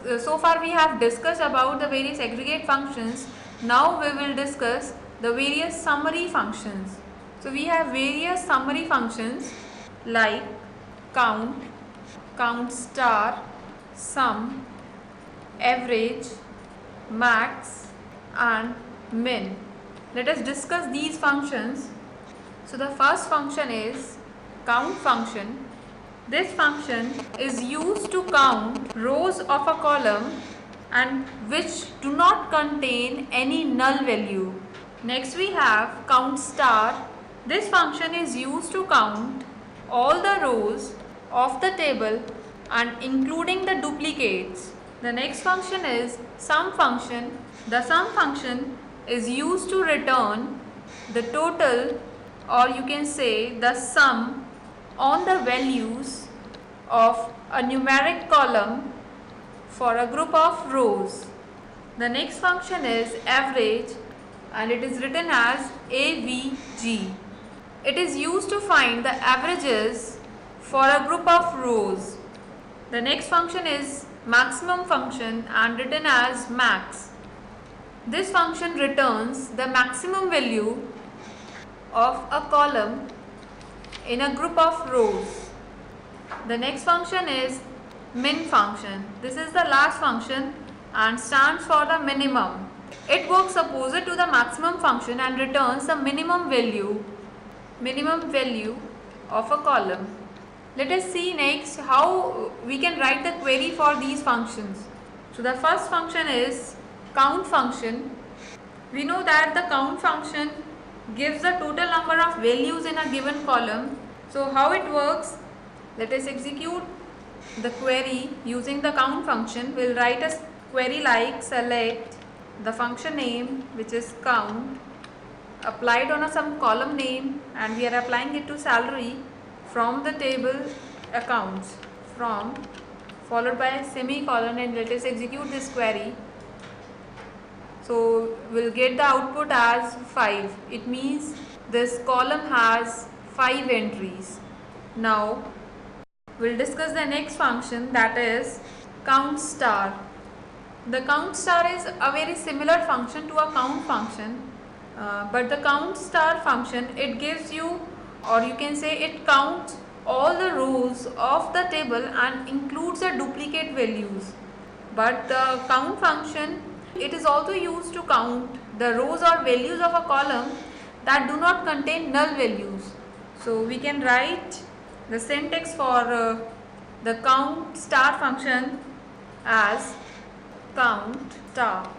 So far we have discussed about the various aggregate functions. Now we will discuss the various summary functions. So we have various summary functions like count, count star, sum, average, max and min. Let us discuss these functions. So the first function is count function. This function is used to count rows of a column and which do not contain any null value. Next we have count star. This function is used to count all the rows of the table and including the duplicates. The next function is sum function. The sum function is used to return the total, or you can say the sum on the values of a numeric column for a group of rows. The next function is average and it is written as AVG. It is used to find the averages for a group of rows. The next function is maximum function and written as max. This function returns the maximum value of a column in a group of rows. The next function is min function. This is the last function and stands for the minimum. It works opposite to the maximum function and returns the minimum value of a column. Let us see next how we can write the query for these functions. So the first function is count function. We know that the count function gives the total number of values in a given column. So how it works? Let us execute the query using the count function. We'll write a query like select the function name, which is count, applied on some column name, and we are applying it to salary from the table accounts, from followed by a semicolon, and let us execute this query. So we'll get the output as 5. It means this column has 5 entries. Now we'll discuss the next function, that is count star. The count star is a very similar function to a count function, but the count star function, it gives you, or you can say it counts all the rows of the table and includes the duplicate values. But the count function, it is also used to count the rows or values of a column that do not contain null values. So we can write the syntax for the count star function as count star.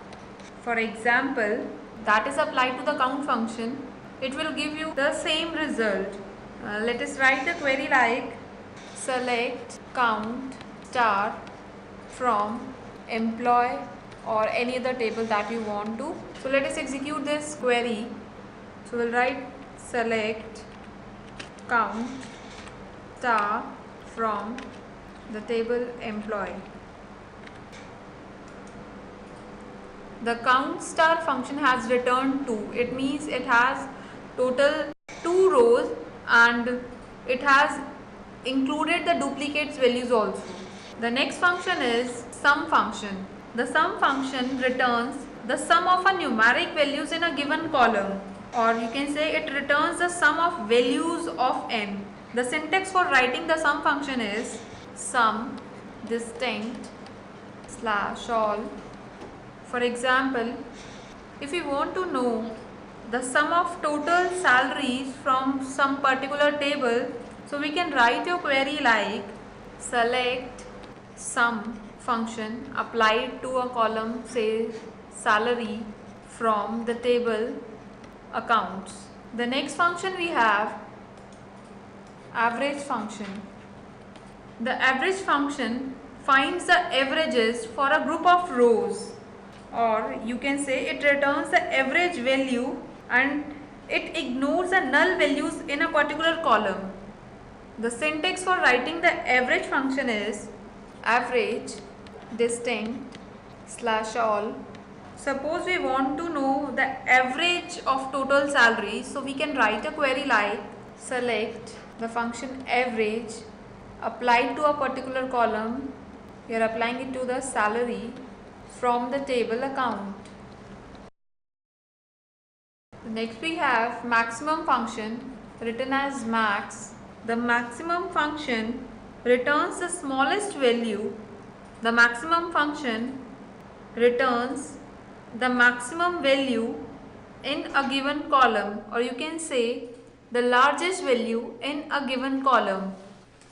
For example, that is applied to the count function, it will give you the same result. Let us write the query like select count star from employee or any other table that you want to. So let us execute this query. So we'll write select count star from the table employee. The count star function has returned 2. It means it has total 2 rows and it has included the duplicates values also. The next function is sum function. The sum function returns the sum of a numeric values in a given column, or you can say it returns the sum of values of n. The syntax for writing the sum function is sum distinct slash all. For example, if we want to know the sum of total salaries from some particular table, so we can write your query like select sum function applied to a column, say salary, from the table accounts. The next function we have average function. The average function finds the averages for a group of rows, or you can say it returns the average value and it ignores the null values in a particular column. The syntax for writing the average function is average distinct slash all. Suppose we want to know the average of total salaries, so we can write a query like select the function average applied to a particular column we are applying it to the salary from the table account. Next we have maximum function written as max. The maximum function returns the smallest value. The maximum function returns the maximum value in a given column, or you can say the largest value in a given column.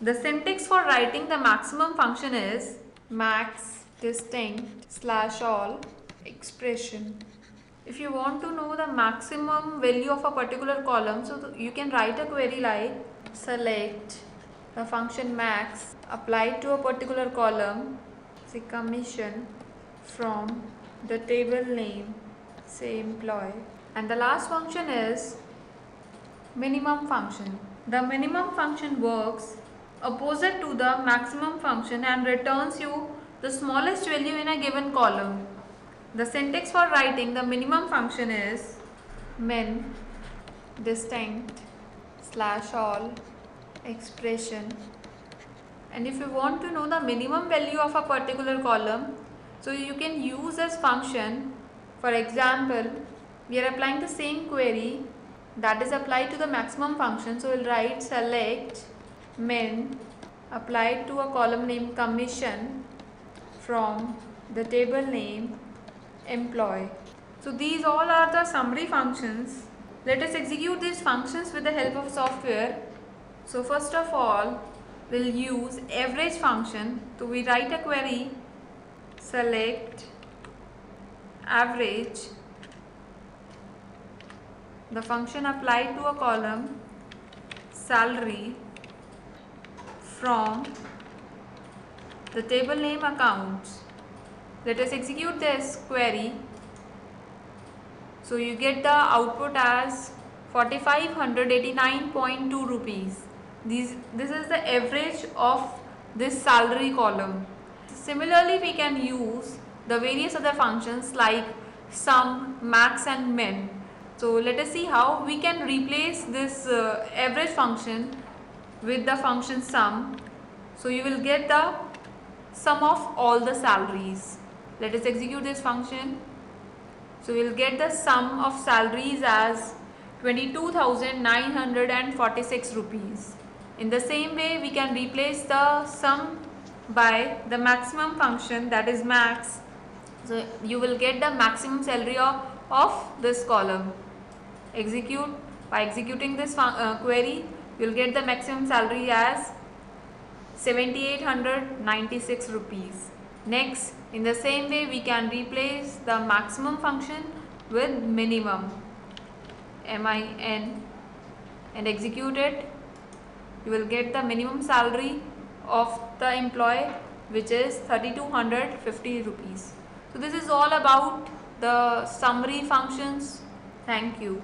The syntax for writing the maximum function is max distinct slash all expression. If you want to know the maximum value of a particular column, so you can write a query like select the function max applied to a particular column, say commission from the table name, say employee. And the last function is minimum function. The minimum function works opposite to the maximum function and returns you the smallest value in a given column. The syntax for writing the minimum function is min distinct slash all expression. And if you want to know the minimum value of a particular column, so you can use this function. For example, we are applying the same query that is applied to the maximum function, so we'll write select min applied to a column name commission from the table name employee. So these all are the summary functions. Let us execute these functions with the help of software. So first of all, we'll use average function. So we write a query select average, the function applied to a column salary from the table name accounts. Let us execute this query. So you get the output as 4589.2 rupees. This is the average of this salary column. Similarly, we can use the various other functions like sum, max and min. So let us see how we can replace this average function with the function sum. So you will get the sum of all the salaries. Let us execute this function. So we will get the sum of salaries as 22,946 rupees. In the same way, we can replace the sum by the maximum function, that is max. So you will get the maximum salary of this column. By executing this query, you will get the maximum salary as 7,896 rupees. Next, in the same way, we can replace the maximum function with minimum, min, and execute it. You will get the minimum salary of the employee, which is 3,250 rupees. So this is all about the summary functions. Thank you.